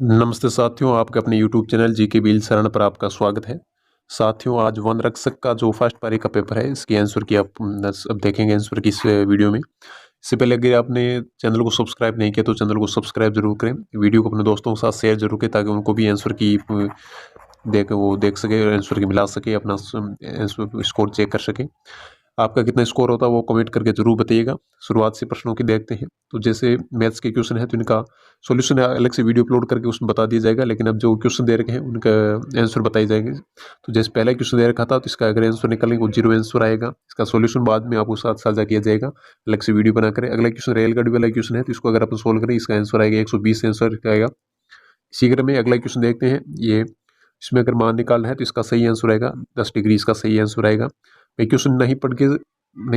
नमस्ते साथियों, आपके अपने यूट्यूब चैनल जीके बिल शरण पर आपका स्वागत है। साथियों, आज वन रक्षक का जो फर्स्ट पारी का पेपर है, इसकी आंसर की आप अब देखेंगे आंसर की इस वीडियो में। इससे पहले अगर आपने चैनल को सब्सक्राइब नहीं किया तो चैनल को सब्सक्राइब जरूर करें, वीडियो को अपने दोस्तों के साथ शेयर जरूर करें ताकि उनको भी आंसर की देख सके, आंसर की मिला सके, अपना स्कोर चेक कर सके। आपका कितना स्कोर होता है वो कमेंट करके जरूर बताइएगा। शुरुआत से प्रश्नों की देखते हैं। तो जैसे मैथ्स के क्वेश्चन है तो इनका सॉल्यूशन अलग से वीडियो अपलोड करके उसमें बता दिया जाएगा, लेकिन अब जो क्वेश्चन दे रखे हैं उनका आंसर बताए जाएंगे। तो जैसे पहला क्वेश्चन दे रखा था तो इसका अगर आंसर निकालेंगे वो 0 आंसर आएगा। इसका सॉल्यूशन बाद में आपको साथ साझा किया जाएगा, अलग से वीडियो बना कर। अगला क्वेश्चन रेलगाड़ी वाला क्वेश्चन है तो इसको अगर अपन सोल्व करें इसका आंसर आएगा 120 आंसर आएगा। इसी क्रम में अगला क्वेश्चन देखते हैं। ये इसमें अगर मान निकालना है तो इसका सही आंसर आएगा 10 डिग्री, इसका सही आंसर आएगा। मैं क्वेश्चन नहीं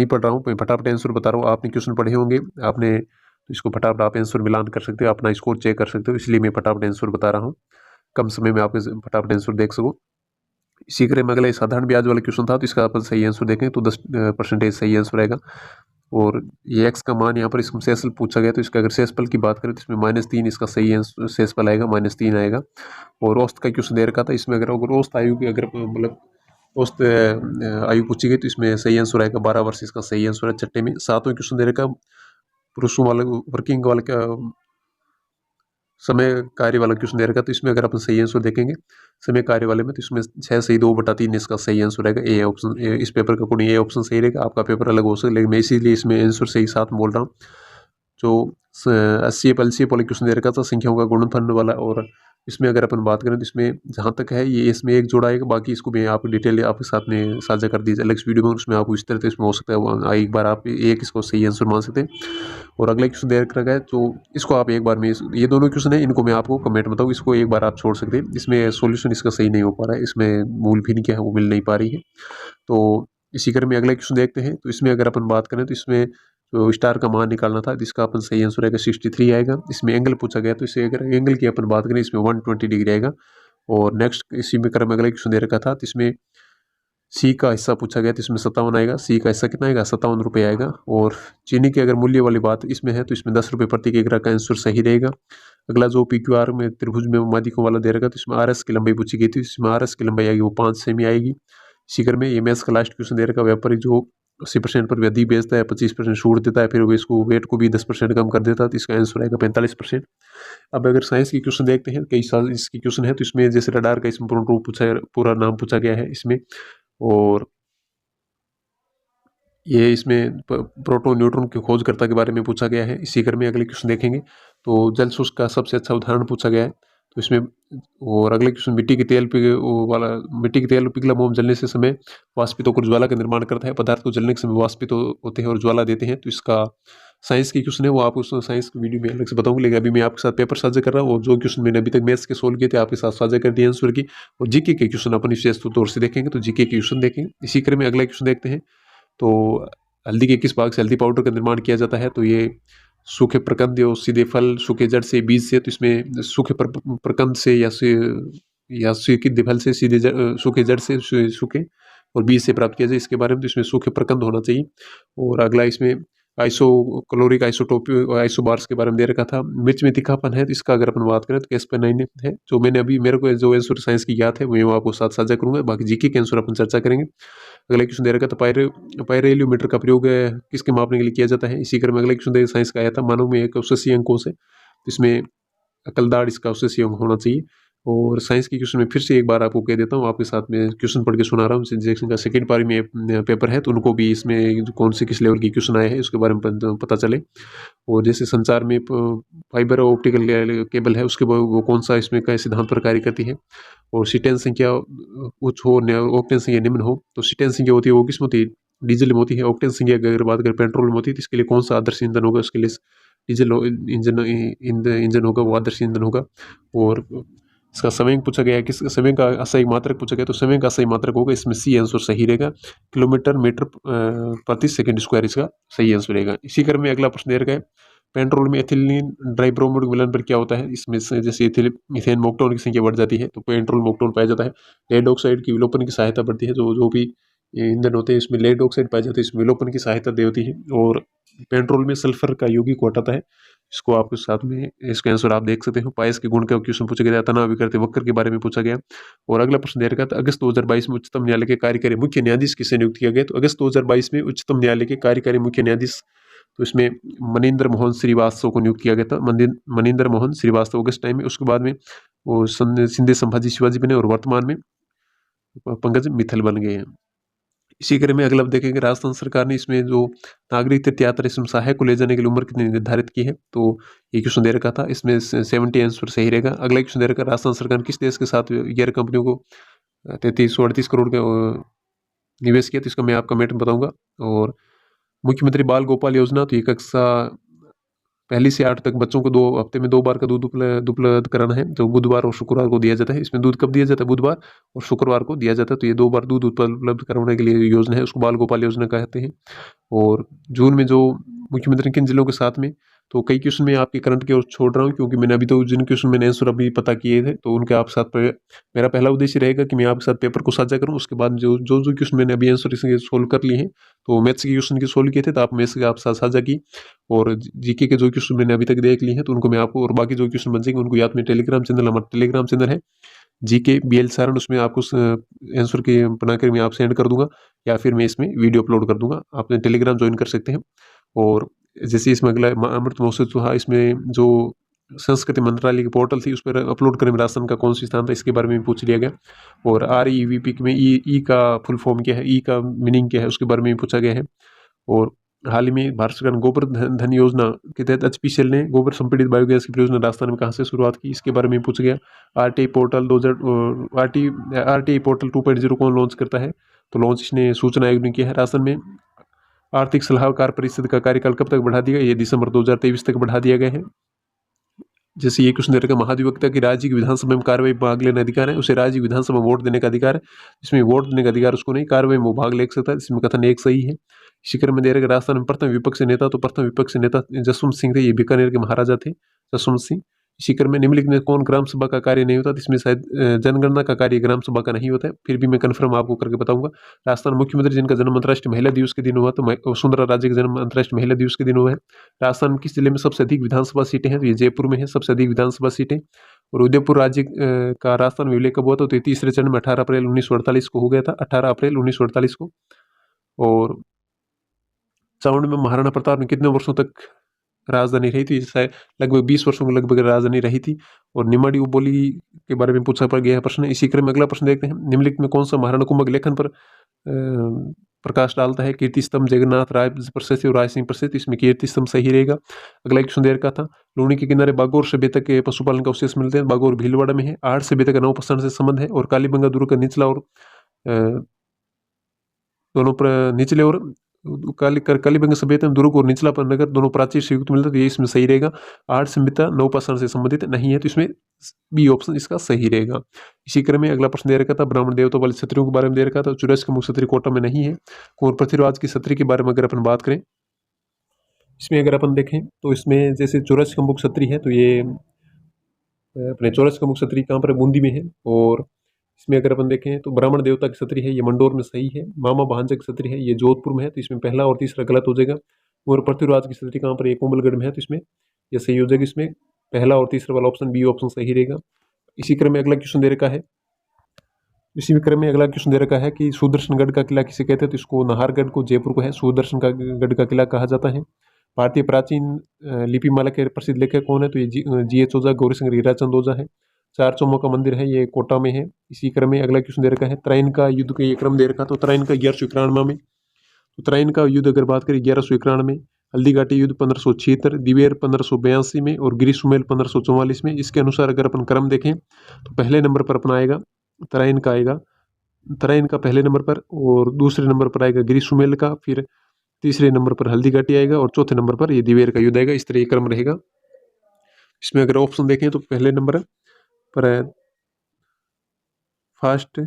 पढ़ रहा हूँ, मैं फटाफट आंसर बता रहा हूँ। आपने क्वेश्चन पढ़े होंगे, आपने तो इसको फटाफट आप आंसर मिलान कर सकते हो, अपना स्कोर चेक कर सकते हो, इसलिए मैं फटाफट आंसर बता रहा हूँ, कम समय में आप फटाफट आंसर देख सको। इसी क्रम में अगला साधारण ब्याज वाला क्वेश्चन था तो इसका अपन सही आंसर देखें तो 10% सही आंसर आएगा। और ये एक्स का मान यहाँ पर इसमें शेषफल पूछा गया तो इसका अगर शेषफल की बात करें तो इसमें -3 इसका सही आंसर शेषफल आएगा, -3 आएगा। और औसत का क्वेश्चन दे रखा था, इसमें अगर औसत आयु की अगर मतलब औसत आयु पूछी गई तो इसमें सही आंसर आएगा 12 वर्ष, इसका सही आंसर है। छठे में सातवें क्वेश्चन दे रखा पुरुषों वाले वर्किंग वाले का समय कार्य वाला क्वेश्चन दे रखा तो इसमें अगर अपन सही आंसर देखेंगे समय कार्य वाले में तो इसमें 6 सही 2/3 इसका सही आंसर रहेगा। ए ऑप्शन, इस पेपर का कोई ए ऑप्शन सही रहेगा, आपका पेपर अलग हो सकता है, लेकिन मैं इसीलिए इसमें आंसर सही साथ बोल रहा हूँ। जो 80 LCM वाले क्वेश्चन दे रखा था संख्याओं का गुणनफल वाला, और इसमें अगर अपन बात करें तो इसमें जहाँ तक है ये इसमें एक जोड़ा आएगा, बाकी इसको भी आप डिटेल आपके साथ में साझा कर दीजिए अलग वीडियो में, उसमें आपको इस तरह से इसमें हो सकता है एक बार आप एक इसको सही आंसर मान सकते हैं। और अगला क्वेश्चन दे रखा है तो इसको आप एक बार में, ये दोनों क्वेश्चन है इनको मैं आपको कमेंट बताऊँ, इसको एक बार आप छोड़ सकते हैं। इसमें सॉल्यूशन इसका सही नहीं हो पा रहा है, इसमें मूल भी नहीं क्या है वो मिल नहीं पा रही है। तो इसी क्रम में अगला क्वेश्चन देखते हैं। तो इसमें अगर अपन बात करें तो इसमें जो स्टार का मान निकालना था जिसका अपन सही आंसर आएगा 63 आएगा। इसमें एंगल पूछा गया तो इसे अगर एंगल की अपन बात करें इसमें 120 डिग्री आएगा। और नेक्स्ट इसी में क्रम में अगला क्वेश्चन दे रखा था तो इसमें सी का हिस्सा पूछा गया तो इसमें 57 आएगा। सी का हिस्सा कितना आएगा 57 रुपये आएगा। और चीनी की अगर मूल्य वाली बात इसमें है तो इसमें 10 रुपये प्रति किलोग्राम का आंसर सही रहेगा। अगला जो PQR में त्रिभुज में माध्यकों वाला दे रखा तो इसमें RS की लंबाई पूछी गई थी, इसमें RS की लंबाई आएगी वो 5 सेमी आएगी। इसी क्रम में ये मैथ्स का लास्ट क्वेश्चन दे रखा व्यापारी जो 80% पर अधिक बेचता है 25% छूट देता है, फिर वो इसको वेट को भी 10% कम कर देता है तो इसका आंसर आएगा 45%। अब अगर साइंस की क्वेश्चन देखते हैं, कई साल इसकी क्वेश्चन है तो इसमें जैसे रडार का इसमें पूर्ण रूप पूरा नाम पूछा गया है इसमें। और ये इसमें प्रोटॉन न्यूट्रॉन के खोजकर्ता के बारे में पूछा गया है। इसी क्रम में अगले क्वेश्चन देखेंगे तो जल शुष्क का सबसे अच्छा उदाहरण पूछा गया है तो इसमें। और अगले क्वेश्चन मिट्टी के तेल पिघला मोम जलने से समय वाष्पित होकर ज्वाला का निर्माण करता है, पदार्थ को जलने के समय वाष्पित होते हैं और ज्वाला देते हैं। तो इसका साइंस की क्वेश्चन है वो आपको साइंस की वीडियो में अलग से बताऊंगा, लेकिन अभी मैं आपके साथ पेपर साझा कर रहा हूँ और जो क्वेश्चन मैंने अभी तक मैथ्स के सोल्व किए थे आपके साथ साझा कर दिए आंसर की। और जीके के क्वेश्चन अपन विशेष तौर से देखेंगे तो जीके के क्वेश्चन देखेंगे। इसी क्रम में अगला क्वेश्चन देखते हैं। तो हल्दी के किस भाग से हल्दी पाउडर का निर्माण किया जाता है तो ये सूखे प्रकंद और सीधे फल, सूखे जड़ से, बीज से। तो इसमें सूखे प्रकंद से या सूखे फल से, सीधे सूखे जड़ से, सूखे और बीज से प्राप्त किया जाए इसके बारे में तो इसमें सूखे प्रकंद होना चाहिए। और अगला इसमें आइसोक्लोरिक आइसोटोपी आइसोबार्स के बारे में दे रखा था। मिर्च में तीखापन है तो इसका अगर अपन बात करें तो कैस्पेनाइन है। जो मैंने अभी मेरे को जो आंसर साइंस की याद है वो आपको साथ साझा करूंगा, बाकी जीके के आंसर अपन चर्चा करेंगे। अगला क्वेश्चन दे रखा था पायरेलियोमीटर का प्रयोग किसके मापने के लिए किया जाता है। इसी क्रम में अगला क्वेश्चन दे साइंस का आया था मानव में एक औससीय अंकों से, इसमें अकलदाड़ इसका औससीय अंक होना चाहिए। और साइंस की क्वेश्चन में फिर से एक बार आपको कह देता हूँ, आपके साथ में क्वेश्चन पढ़ के सुना रहा हूँ। जैसे का सेकेंड पारी में पेपर है तो उनको भी इसमें कौन से किस लेवल की क्वेश्चन आए हैं उसके बारे में पता चले। और जैसे संचार में फाइबर और ऑप्टिकल केबल है उसके वो कौन सा इसमें का सिद्धांत पर कार्य करती है। और सीटेन संख्या उच्च हो, ऑक्टेन संख्या निम्न हो तो सीटेन संख्या होती है वो किस में होती है, डीजल में होती है। ऑक्टेन संख्या अगर बात करें पेट्रोल में होती है तो इसके लिए कौन सा आदर्श ईंधन होगा, उसके लिए डीजल इंजन होगा, वो आदर्श ईंधन होगा। और इसका समय पूछा गया है, किस समय का असही मात्रक पूछा गया तो समय का असही मात्रक होगा, इसमें सी आंसर सही रहेगा। किलोमीटर मीटर प्रति सेकंड स्क्वायर इसका सही आंसर रहेगा। इसी क्रम में अगला प्रश्न दे रखा है पेट्रोल में एथिलीन डाइब्रोमाइड मिलन पर क्या होता है। इसमें जैसे इथेन मोक्टोन की संख्या बढ़ जाती है तो पेट्रोल मोक्टोन पाया जाता है। लेड ऑक्साइड की विलोपन की सहायता बढ़ती है, जो भी ये ईंधन होते हैं, इसमें लेड ऑक्साइड पाए जाते हैं, इसमें विलोपन की सहायता दे होती है और पेट्रोल में सल्फर का यौगिक को हटाता है। इसको आपके साथ में इसका आंसर आप देख सकते हो। पायस के गुण का क्वेश्चन पूछा गया, तनाव विकृति वक्र के बारे में पूछा गया। और अगला प्रश्न दे रखा था, अगस्त 2022 में उच्चतम न्यायालय के कार्यकारी मुख्य न्यायाधीश किसे नियुक्त किया गया? तो अगस्त 2022 में उच्चतम न्यायालय के कार्यकारी मुख्य न्यायाधीश, तो इसमें मनिंदर मोहन श्रीवास्तव को नियुक्त किया गया था। मनिंदर मोहन श्रीवास्तव अगस्त टाइम में। उसके बाद में वो सिंधे संभाजी शिवाजी बने और वर्तमान में पंकज मित्तल बन गए हैं। इसी क्रम में अगला देखेंगे, राजस्थान सरकार ने इसमें जो नागरिक तीर्थ यात्रा इसमें सहायक को ले जाने के लिए उम्र कितनी निर्धारित की है? तो ये क्वेश्चन दे रखा था, इसमें 70 आंसर सही रहेगा। अगला क्वेश्चन दे रखा, राजस्थान सरकार ने किस देश के साथ गैर कंपनियों को 3338 करोड़ का निवेश किया? तो इसका मैं आपका कमेंट में बताऊंगा। और मुख्यमंत्री बाल गोपाल योजना, तो ये कक्षा 1 से 8 तक बच्चों को 2 हफ्ते में 2 बार का दूध उपलब्ध कराना है, जो बुधवार और शुक्रवार को दिया जाता है। इसमें दूध कब दिया जाता है? बुधवार और शुक्रवार को दिया जाता है। तो ये 2 बार दूध उपलब्ध कराने के लिए योजना है, उसको बाल गोपाल योजना कहते हैं। और जून में जो मुख्यमंत्री किन जिलों के साथ में, तो कई क्वेश्चन में आपके करंट की ओर छोड़ रहा हूँ, क्योंकि मैंने अभी तो जिन क्वेश्चन मैंने आंसर अभी पता किए थे, तो उनके आप साथ मेरा पहला उद्देश्य रहेगा कि मैं आपके साथ पेपर को साझा करूँ। उसके बाद जो जो जो क्वेश्चन मैंने अभी आंसर इसके सोल्व कर लिए हैं, तो मैथ्स के क्वेश्चन के सोल्व किए थे, तो आप मैथ्स के आप साथ साझा की। और जीके के जो क्वेश्चन मैंने अभी तक देख लिए हैं, तो उनको मैं आपको, और बाकी जो क्वेश्चन बन जाएंगे उनको याद में टेलीग्राम चैनल, हमारा टेलीग्राम चैनल है जीके BL सारण, उसमें आपको आंसर के बनाकर मैं आप सेंड कर दूंगा, या फिर मैं इसमें वीडियो अपलोड कर दूंगा। आप टेलीग्राम ज्वाइन कर सकते हैं। और जैसे इसमें अगला अमृत महोत्सव चौहा, इसमें जो संस्कृति मंत्रालय की पोर्टल थी उस पर अपलोड करने में राजस्थान का कौन सी स्थान था, इसके बारे में पूछ लिया गया। और REVP में ई का फुल फॉर्म क्या है, ई का मीनिंग क्या है, उसके बारे में पूछा गया है। और हाल ही में भारत सरकार गोबर धन योजना के तहत HPCL ने गोबर संपीड़ित बायोगैस की परियोजना राजस्थान में कहाँ से शुरुआत की, इसके बारे में पूछा गया। RTI पोर्टल 2000 RTI पोर्टल 2.0 कौन लॉन्च करता है? तो लॉन्च इसने सूचना आयोग ने किया है। राजस्थान में आर्थिक सलाहकार परिषद का कार्यकाल कब तक बढ़ा दिया गया? ये दिसंबर 2023 तक बढ़ा दिया गया है। जैसे ये क्वेश्चन दे रखा, महाधिवक्ता की राज्य की विधानसभा में कार्रवाई में भाग लेने अधिकार है, उसे राज्य विधानसभा में वोट देने का अधिकार है। इसमें वोट देने का अधिकार उसको नहीं, कार्रवाई में वो भाग ले सकता है। इसमें कथन एक सही है। इसी क्रम में दे रखा, राजस्थान में प्रथम विपक्षी नेता, तो प्रथम विपक्षी नेता जसवंत सिंह थे, ये बीकानेर के महाराजा थे जसवंत सिंह। इसी क्रम में निम्नलिखित में कौन ग्राम सभा का कार्य नहीं होता? इसमें शायद जनगणना का कार्य ग्राम सभा का नहीं होता है, फिर भी मैं कन्फर्म आपको करके बताऊंगा। राजस्थान मुख्यमंत्री जिनका जन्म अंतर्राष्ट्रीय महिला दिवस के दिन हुआ, तो वसुंधरा राजे का जन्म अंतर्राष्ट्रीय महिला दिवस के दिन हुआ है। राजस्थान किस जिले में सबसे अधिक विधानसभा सीटें हैं? तो ये जयपुर में है सबसे अधिक विधानसभा सीटें। और उदयपुर राज्य का राजस्थान में विलय कब हुआ था? तो तीसरे चरण में 18 अप्रैल 1948 को हो गया था, 18 अप्रैल 1948 को। और चावड़ में महाराणा प्रताप ने कितने वर्षों तक राजधानी रही थी? शायद लगभग 20 वर्षों को लगभग राजधानी रही थी। और निमाड़ी बोली के बारे में पूछा गया है प्रश्न। इसी क्रम में अगला प्रश्न देखते हैं, निम्नलिखित में कौन सा महाराणा कुंभक लेखन पर प्रकाश डालता है? कीर्ति स्तंभ, जगन्नाथ राय प्रशस्ति और राय सिंह प्रशस्ति। इसमें कीर्ति स्तंभ सही रहेगा। अगला क्वेश्चन दे रखा था, लूणी के किनारे बागौर सभ्यता के पशुपालन का अवशेष मिलते हैं। बागौर भीलवाड़ा में है। आठ सभ्यता का नवपाषाण से संबंध है। और कालीबंगा दुर्ग का निचला और दोनों निचले और कालीबंगा सभ्यता में दुर्ग और निचला नगर दोनों प्राचीर से युक्त मिलता है, तो ये इसमें सही रहेगा। आठ सभ्यता नवपाषाण से संबंधित नहीं है, तो इसमें बी ऑप्शन इसका सही रहेगा। इसी क्रम में अगला प्रश्न दे रखा था, ब्राह्मण देवता वाले क्षत्रियों के बारे में दे रखा था। 84 का मुख्य क्षत्रिय कोटा में नहीं है। और पृथ्वीराज की क्षत्रिय के बारे में अगर अपन बात करें, इसमें अगर अपन देखें तो इसमें जैसे 84 का मुख्य क्षत्रिय है, तो ये अपने 84 का मुख्य क्षत्रिय कहाँ पर बूंदी में है। और इसमें अगर अपन देखें तो ब्राह्मण देवता की क्षत्रिय है, ये मंडोर में सही है। मामा भांजा की क्षत्रिय है, ये जोधपुर में है, तो इसमें पहला और तीसरा गलत हो जाएगा। और पृथ्वीराज की क्षत्रिय कहाँ पर, ये कोमलगढ़ में है, तो इसमें ये सही हो जाएगा। इसमें पहला और तीसरा वाला ऑप्शन बी ऑप्शन सही रहेगा। इसी क्रम में अगला क्वेश्चन दे रखा है, इसी क्रम में अगला क्वेश्चन दे रखा है कि सुदर्शनगढ़ का किला किसे कहते हैं? तो इसको नाहरगढ़ को जयपुर को है सुदर्शनगढ़ का किला कहा जाता है। भारतीय प्राचीन लिपिमाला के प्रसिद्ध लेखक कौन है? तो ये GH ओझा, गौरीशंकर हीराचंद ओझा है। चार चौमों का मंदिर है, ये कोटा में है। इसी क्रम में अगला क्वेश्चन दे रखा है, त्राइन का युद्ध का ये क्रम दे रखा, तो त्राइन का 1191 में, तो त्राइन का युद्ध अगर बात करें 1191 में, हल्दी घाटी युद्ध 1576, दिवेर 1582 में, और गिरी सुमेल 1544 में। इसके अनुसार अगर अपन क्रम देखें तो पहले नंबर पर अपना आएगा त्राइन का, आएगा त्राइन का पहले नंबर पर, और दूसरे नंबर पर आएगा गिरी सुमेल का, फिर तीसरे नंबर पर हल्दी घाटी आएगा, और चौथे नंबर पर ये दिवेर का युद्ध आएगा। इस तरह ये क्रम रहेगा। इसमें अगर ऑप्शन देखें तो पहले नंबर पर फर्स्ट,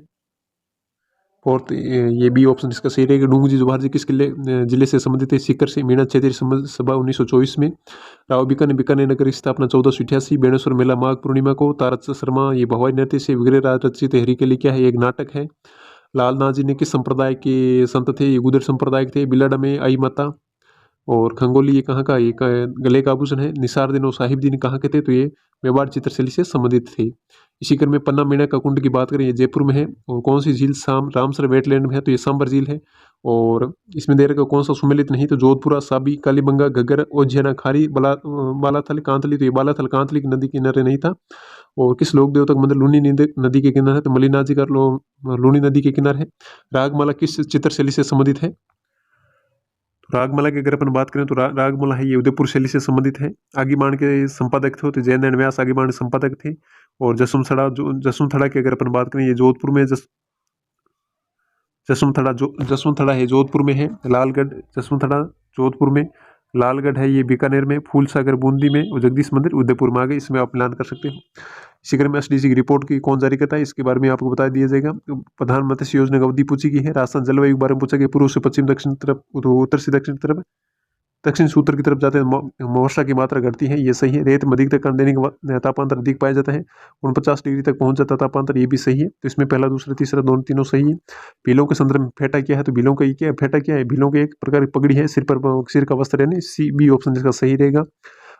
फोर्थ, ये बी ऑप्शन इसका सही रहेगा। डूंगजी जोहार जी किस जिले से संबंधित है? सीकर से। मीना क्षेत्रीय सभा 1924 में। राव बीकानेर नगर की स्थापना 1488। बेणेश्वर मेला माघ पूर्णिमा को। तारक शर्मा ये भवाई नृत्य से विग्रह रचित हरी के लिए क्या है? एक नाटक है। लाल नाजी ने किस संप्रदाय के संत थे? ये गुर्जर संप्रदाय के थे। बिलाडा में आई माता और खंगोली ये कहाँ का? ये गले का आभूषण है। निसारदीन और साहिबदीन कहाँ के थे? तो ये मेवाड़ चित्रशैली से संबंधित थे। इसी क्रम में पन्ना मेंढक का कुंड की बात करें, ये जयपुर में है। और कौन सी झील रामसर वेटलैंड में है? तो ये सांबर झील है। और इसमें दे रखा कौन सा सुमेलित नहीं? तो जोधपुरा, साबी, कालीबंगा, घग्गर, ओझियाना, खारी, बालाथल, कांतली। तो ये बालाथल कांतली की नदी किनारे नहीं था। और किस लोक देवता का मंदिर लूनी नदी के किनारे है? तो मलिनाथ जी का लूनी नदी के किनारे है। रागमाला किस चित्रशैली से संबंधित है? रागमाला की अगर अपन बात करें तो रागमाला है, ये उदयपुर शैली से संबंधित है। आगीबाण के संपादक थे तो जयनारायण व्यास आगीबाण संपादक थे। और जसवंथड़ा की अगर अपन बात करें, ये जोधपुर में जसवंथड़ा है, जोधपुर में है। लालगढ़ जसवंथड़ा जोधपुर में, लालगढ़ है ये बीकानेर में, फूलसागर बूंदी में और जगदीश मंदिर उदयपुर में। आगे इसमें आप प्लान कर सकते हो। इसी क्रम में एसडीसी की रिपोर्ट की कौन जारी करता है, इसके बारे में आपको बता दिया जाएगा। तो प्रधानमंत्री मत्स्य योजना की अवधि पूछी गई है। राजस्थान जलवायु के बारे में पूछा गया, पूर्व से पश्चिम, दक्षिण तरफ, उत्तर से दक्षिण तरफ, दक्षिण से उत्तर की तरफ जाते हैं वर्षा की मात्रा घटती है, ये सही है। रेत में अधिकतर कण देने के तापांतर अधिक पाया जाता है, 49 डिग्री तक पहुंच जाता है तापांतर, ये भी सही है। तो इसमें पहला, दूसरा, तीसरा, दोनों तीनों सही है। भीलों के संदर्भ में फेटा क्या है? तो भीलों का ये क्या है? फेटा क्या है? भीलों के एक प्रकार की पगड़ी है, सिर का वस्त्र, यानी सी बी ऑप्शन जिसका सही रहेगा।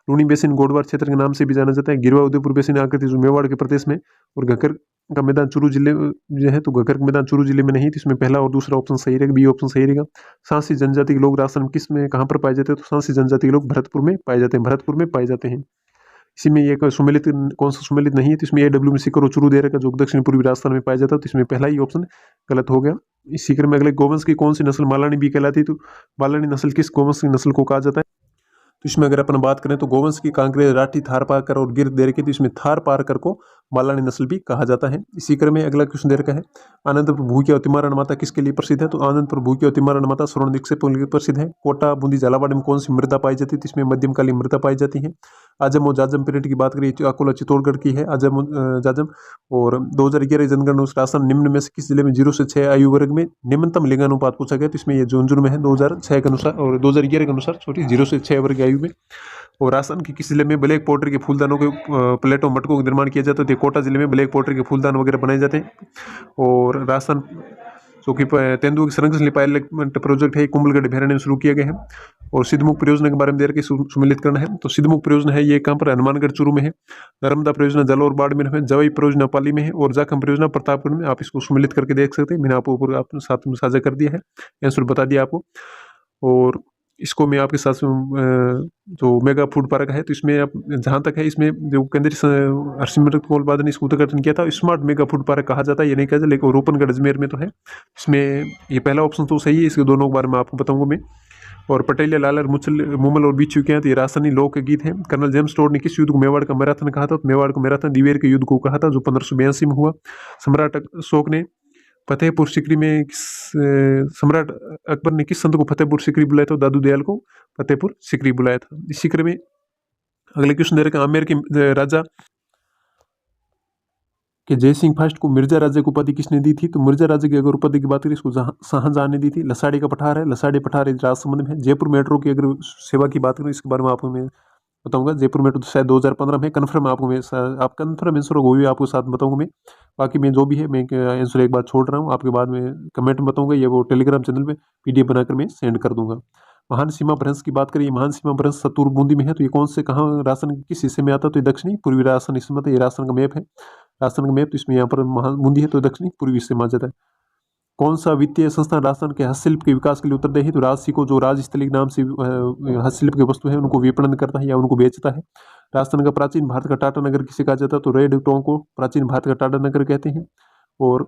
लूनी बेसिन गोडवार क्षेत्र के नाम से भी जाना जाता है। गिरवा उदयपुर बेसिन आकृति जो मेवाड़ के प्रदेश में, और घकर का मैदान चूरू जिले जो है, तो घकर का मैदान चूरू जिले में नहीं, तो इसमें पहला और दूसरा ऑप्शन सही रहेगा, बी ऑप्शन सही रहेगा। सांसी जनजाति के लोग राजस्थान किस में, कहाँ पर पाए जाते हैं? तो सांसी जनजाति के लोग भरतपुर में पाए जाते हैं, भरतपुर में पाए जाते हैं। इसी में ये सुमेलित कौन सा सुमेलित नहीं है? तो इसमें AW में सीकर और चूरू दे रखा, जो दक्षिण पूर्वी राजस्थान में पाया जाता है, तो इसमें पहला ही ऑप्शन गलत हो गया। इस सीकर में अगले गोवंश की कौन सी नस्ल मालानी बी कहलाती है? तो मालानी नस्ल किस गोवंश की नस्ल को कहा जाता है? तो इसमें अगर अपन बात करें तो गोवंश की कांकरे, राठी, थार पारकर और गिर दे रखे, तो इसमें थार पारकर को मालानी नस्ल भी कहा जाता है। इसी क्रम में अगला क्वेश्चन दे रखा है, आनंद प्रभु की अतिमारण माता किसके लिए प्रसिद्ध है? तो आनंद प्रभु की अतिमारण माता स्वर्ण दीक्षित के लिए प्रसिद्ध है। कोटा, बूंदी, झालावाड़ में कौन सी मृदा पाई जाती है? तो इसमें मध्यमकालीन मृदा पाई जाती है। आजम और जाजम पीरियड की बात करें, अकोला चित्तौड़गढ़ की है आजम जाजम। और 2011 जनगणना राजस्थान निम्न में से किस जिले में 0 से 6 आयु वर्ग में निम्नतम लिंगानुपात पूछा गया? तो इसमें ये झुंझुनू में है 2006 के अनुसार, और 2011 के अनुसार 0 से 6 वर्ग की आयु में। और राजस्थान के किस जिले में ब्लैक पोट्री के फूलदानों के प्लेटों मटकों का निर्माण किया जाता है? तो कोटा जिले में ब्लैक पोट्री के फूलदान वगैरह बनाए जाते हैं। और राजस्थान जो कि तेंदुआ की संरक्षण पायलट प्रोजेक्ट है, कुंभलगढ़ अभ्यारण्य में शुरू किया गया है। और सिद्धमुख परियोजना के बारे में दे रखे सुमिलित करना है। तो सिद्धमुख परियोजना है ये कहाँ पर? हनुमानगढ़ चूरू में है। नर्मदा परियोजना जल और बाड़मेर में, जवाई परियोजना पाली में है, और जाखम परियोजना प्रतापगढ़ में। आप इसको सुमिलित करके देख सकते हैं, मैंने आपको ऊपर आप साथ में साझा कर दिया है, आंसर बता दिया आपको। और इसको मैं आपके साथ जो मेगा फूड पार्क है, तो इसमें आप जहाँ तक है, इसमें जो केंद्रीय हरसिमरत कौर बादल ने इसको उत्तरकथन किया था, स्मार्ट मेगा फूड पार्क कहा जाता है, ये नहीं कहा जाता, लेकिन रूपनगढ़ अजमेर में तो है। इसमें ये पहला ऑप्शन तो सही है, इसके दोनों के बारे में आपको बताऊंगा मैं। और पटेलिया, लालर, मुमल और बीच चुके हैं, तो ये राजस्थानी लोकगीत है। कर्नल जेम्स टोड ने किस युद्ध को मेवाड़ का मैराथन कहा था? तो मेवाड़ को मैराथन दिवेर के युद्ध को कहा था, जो 1582 में हुआ। सम्राट अशोक ने फतेहपुर सिकरी में सम्राट अकबर ने किस संत को फतेहपुर सिकरी बुलाया था? दादू दयाल को फतेहपुर सिकरी बुलाया था। इसी क्रम में अगले क्वेश्चन दे रखे, आमेर के राजा कि जय सिंह फर्स्ट को मिर्जा राजा की उपाधि किसने दी थी? तो मिर्जा राजा की अगर उपाधि की बात करें, इसको शाहजहां ने दी थी। लसाड़ी का पठार है, लसाड़ी पठार राजसमंद में है। जयपुर मेट्रो की अगर सेवा की बात करें, इसके बारे में आपको मैं बताऊंगा। जयपुर मेट्रो तो शायद 2015 में कन्फर्म, आपको मैं आप कन्फर्म आंसर होगा वो भी आपको साथ बताऊंगा मैं। बाकी मैं जो भी है, मैं आंसर एक बार छोड़ रहा हूँ, आपके बाद में कमेंट में बताऊंगा, ये वो टेलीग्राम चैनल में PDF बनाकर मैं सेंड कर दूंगा। महान सीमा भ्रंश की बात करें, महान सीमा भ्रंश सतुर बूंदी में है, तो ये कौन से कहाँ राजस्थान किस हिस्से में आता है? तो ये दक्षिणी पूर्वी राजस्थान हिस्से में आता है। ये राजस्थान का मैप है, राजस्थान का मैप, तो इसमें यहाँ पर महान बूंदी है, तो दक्षिणी पूर्वी हिस्से में आ जाता है। कौन सा वित्तीय संस्थान राजस्थान के हस्तशिल्प के विकास के लिए उत्तरदायी है? तो राजसी को, जो राजस्थली नाम से हस्तशिल्प की वस्तु है उनको विपणन करता है या उनको बेचता है। राजस्थान का प्राचीन भारत का टाटा नगर किसे कहा जाता है? तो रेड टोंग को प्राचीन भारत का टाटा नगर कहते हैं। और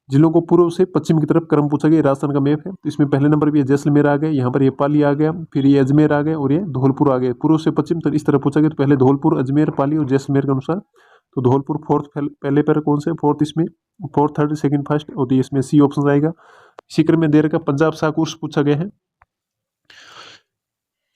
जिलों को पूर्व से पश्चिम की तरफ क्रम पूछा गया, राजस्थान का मैप है, तो इसमें पहले नंबर पर ये जैसलमेर आ गया, यहाँ पर ये पाली आ गया, फिर ये अजमेर आ गया, और ये धौलपुर आ गया। पूर्व से पश्चिम तो इस तरह पूछा गया, तो पहले धौलपुर, अजमेर, पाली और जैसलमेर के अनुसार तो धौलपुर फोर्थ, पहले पर कौन से फोर्थ, इसमें फोर्थ, थर्ड, सेकंड, फर्स्ट, और इसमें सी ऑप्शन आएगा। इसी क्रम में दे रखा पंजाब शाक उर्स पूछा गया है।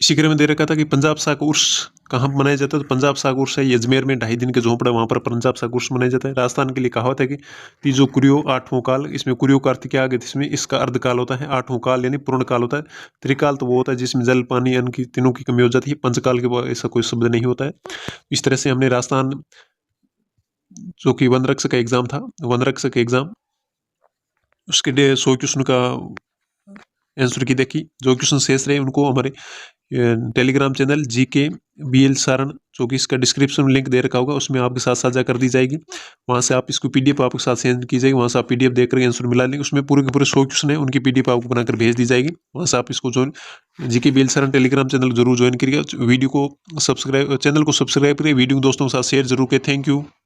इसी क्रम में दे रखा था कि पंजाब शाक उर्स कहाँ मनाया जाता है? तो पंजाब शाक उर्स है ये अजमेर में 2.5 दिन के झोंपड़ा, वहाँ पर पंजाब शाक उर्स मनाया जाता है। राजस्थान के लिए कहावत है कि तीजो कुरियो आठवां काल, इसमें कुरियो का अर्थ क्या आ गया? इसमें इसका अर्धकाल होता है, आठवां काल यानी पूर्ण काल होता है। त्रिकाल तो वो होता है जिसमें जल, पानी, अन्न की तीनों की कमी हो जाती है। पंचकाल के बाद ऐसा कोई शब्द नहीं होता है। इस तरह से हमने राजस्थान जो कि वन रक्षक का एग्ज़ाम था, वन रक्षक एग्ज़ाम उसके 100 क्वेश्चन का आंसर की देखी। जो क्वेश्चन शेष रहे उनको हमारे Telegram channel GK BL Saran, जो कि इसका डिस्क्रिप्शन में लिंक दे रखा होगा, उसमें आपके साथ साझा कर दी जाएगी। वहाँ से आप इसको पीडीएफ आपके साथ सेंड की जाएगी, वहाँ से आप पीडीएफ देकर आंसर मिला लेंगे। उसमें पूरे के पूरे 100 क्वेश्चन है, उनकी पीडीएफ आपको बनाकर भेज दी जाएगी। वहाँ से आप इसको join GK BL Saran Telegram channel जरूर ज्वाइन करिएगा। वीडियो को सब्सक्राइब, चैनल को सब्सक्राइब करिए, वीडियो दोस्तों के साथ शेयर जरूर करें। Thank you.